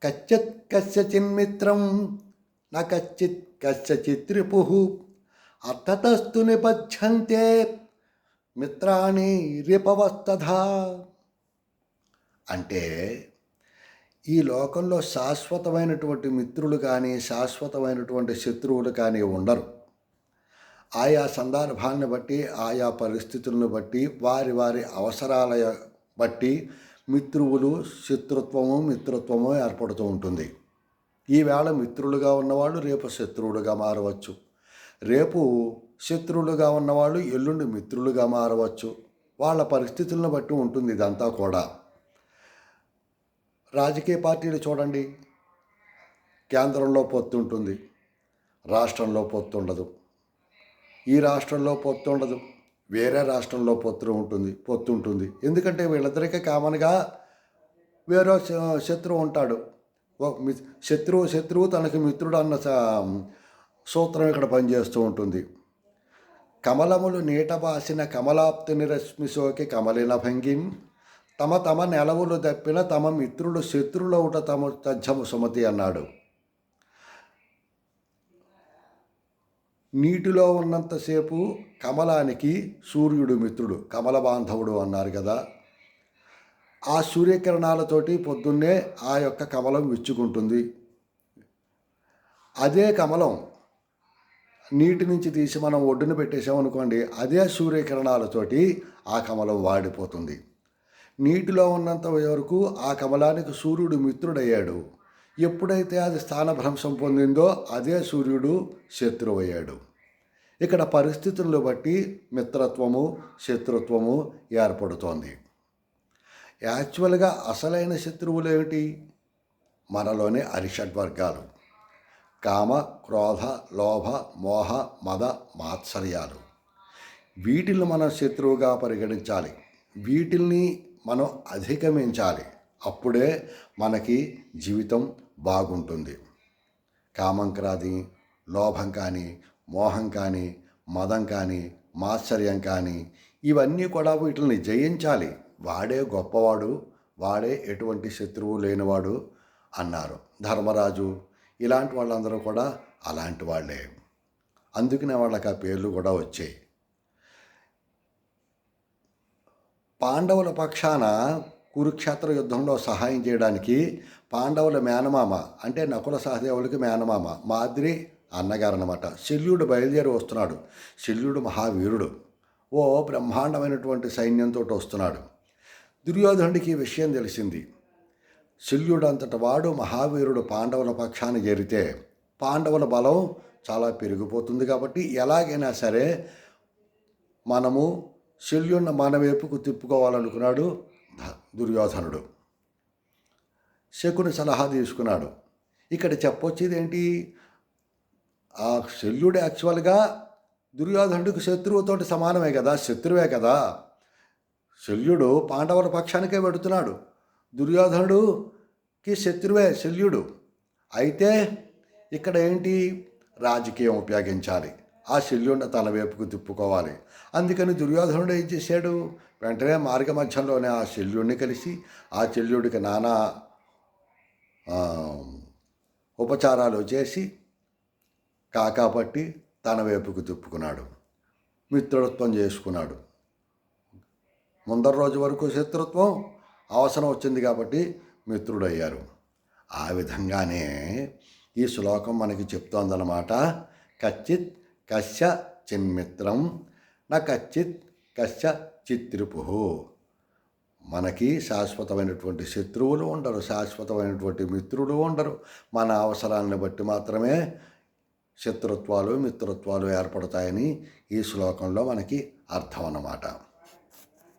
కశ్చిత్ కస్యచిన్మిత్రం న కశ్చిత్ కస్యచిత్ రిపుః అర్థతస్తు నిబధ్యంతే మిత్రాణి రిపవస్తథా. అంటే ఈ లోకంలో శాశ్వతమైనటువంటి మిత్రులు కానీ శాశ్వతమైనటువంటి శత్రువులు కానీ ఉండరు. ఆయా సందర్భాన్ని బట్టి ఆయా పరిస్థితులను బట్టి వారి వారి అవసరాల బట్టి మిత్రువులు శత్రుత్వము మిత్రత్వము ఏర్పడుతూ ఉంటుంది. ఈవేళ మిత్రులుగా ఉన్నవాళ్ళు రేపు శత్రువులుగా మారవచ్చు. రేపు శత్రువులుగా ఉన్నవాళ్ళు ఎల్లుండి మిత్రులుగా మారవచ్చు. వాళ్ళ పరిస్థితులను బట్టి ఉంటుంది ఇదంతా కూడా. రాజకీయ పార్టీలు చూడండి, కేంద్రంలో పొత్తు ఉంటుంది, రాష్ట్రంలో పొత్తు ఉండదు. ఈ రాష్ట్రంలో పొత్తు ఉండదు, వేరే రాష్ట్రంలో పొత్తు ఉంటుంది. ఎందుకంటే వీళ్ళిద్దరికీ కామన్గా వేరే శత్రువు ఉంటాడు. శత్రువు తనకి మిత్రుడు అన్న సూత్రం ఇక్కడ పనిచేస్తూ ఉంటుంది. కమలములు నీటబాసిన కమలాప్తిని రశ్మిసోకి కమలిన భంగిం తమ తమ నెలవులు దప్పిన తమ మిత్రులు శత్రులవుట తమ తజ్జము సుమతి అన్నాడు. నీటిలో ఉన్నంతసేపు కమలానికి సూర్యుడు మిత్రుడు, కమల బాంధవుడు అన్నారు కదా. ఆ సూర్యకిరణాలతోటి పొద్దున్నే ఆ యొక్క కమలం విచ్చుకుంటుంది. అదే కమలం నీటి నుంచి తీసి మనం ఒడ్డున పెట్టేసామనుకోండి, అదే సూర్యకిరణాలతోటి ఆ కమలం వాడిపోతుంది. నీటిలో ఉన్నంత వరకు ఆ కమలానికి సూర్యుడు మిత్రుడయ్యాడు. ఎప్పుడైతే అది స్థానభ్రంశం పొందిందో అదే సూర్యుడు శత్రువు అయ్యాడు. ఇక్కడ పరిస్థితులను బట్టి మిత్రత్వము శత్రుత్వము ఏర్పడుతోంది. యాక్చువల్గా అసలైన శత్రువులు ఏమిటి? మనలోని అరిషడ్వర్గాలు: కామ, క్రోధ, లోభ, మోహ, మద, మాత్సర్యాలు. వీటిని మనం శత్రువుగా పరిగణించాలి. వీటిల్ని మనం అధిగమించాలి. అప్పుడే మనకి జీవితం బాగుంటుంది. కామం కానీ, లోభం కానీ, మోహం కానీ, మదం కానీ, మాత్సర్యం కానీ, ఇవన్నీ కూడా వీటిని జయించాలి. వాడే గొప్పవాడు, వాడే ఎటువంటి శత్రువు లేనివాడు అన్నారు ధర్మరాజు. ఇలాంటి వాళ్ళందరూ కూడా అలాంటి వాళ్ళే. అందుకనే వాళ్ళకి ఆ పేర్లు కూడా వచ్చాయి. పాండవుల పక్షాన కురుక్షేత్ర యుద్ధంలో సహాయం చేయడానికి పాండవుల మేనమామ, అంటే నకుల సహదేవులకి మేనమామ, మాద్రి అన్నగారు అన్నమాట, శల్యుడు బయలుదేరి వస్తున్నాడు. శల్యుడు మహావీరుడు, ఓ బ్రహ్మాండమైనటువంటి సైన్యంతో వస్తున్నాడు. దుర్యోధనుడికి ఈ విషయం తెలిసింది. శల్యుడు అంతటి వాడు మహావీరుడు పాండవుల పక్షాన చేరితే పాండవుల బలం చాలా పెరిగిపోతుంది. కాబట్టి ఎలాగైనా సరే మనము శల్యుడిని మన వైపుకు తిప్పుకోవాలనుకున్నాడు దుర్యోధనుడు. శకుని సలహా తీసుకున్నాడు. ఇక్కడ చెప్పొచ్చేది ఏంటి? ఆ శల్యుడు యాక్చువల్గా దుర్యోధనుడికి శత్రువుతోటి సమానమే కదా, శత్రువే కదా. శల్యుడు పాండవుల పక్షానికే పెడుతున్నాడు. దుర్యోధనుడుకి శత్రువే శల్యుడు. అయితే ఇక్కడ ఏంటి? రాజకీయం ఉపయోగించాలి. ఆ శల్యుడిని తన వైపుకు తిప్పుకోవాలి. అందుకని దుర్యోధనుడు ఏం చేశాడు? వెంటనే మార్గ మధ్యంలోనే ఆ శల్యుడిని కలిసి ఆ శల్యుడికి నానా ఉపచారాలు చేసి కాకాపట్టి తన వైపుకు తిప్పుకున్నాడు. మిత్రుత్వం చేసుకున్నాడు. ముందర రోజు వరకు శత్రుత్వం, అవసరం వచ్చింది కాబట్టి మిత్రుడయ్యారు. ఆ విధంగానే ఈ శ్లోకం మనకి చెప్తోందన్నమాట. కచ్చిత్ కస్య చిన్మిత్రం న కచ్చిత్ కస్య చిత్రిపుః. మనకి శాశ్వతమైనటువంటి శత్రువులు ఉండరు, శాశ్వతమైనటువంటి మిత్రులు ఉండరు. మన అవసరాలను బట్టి మాత్రమే శత్రుత్వాలు మిత్రత్వాలు ఏర్పడతాయని ఈ శ్లోకంలో మనకి అర్థం అన్నమాట.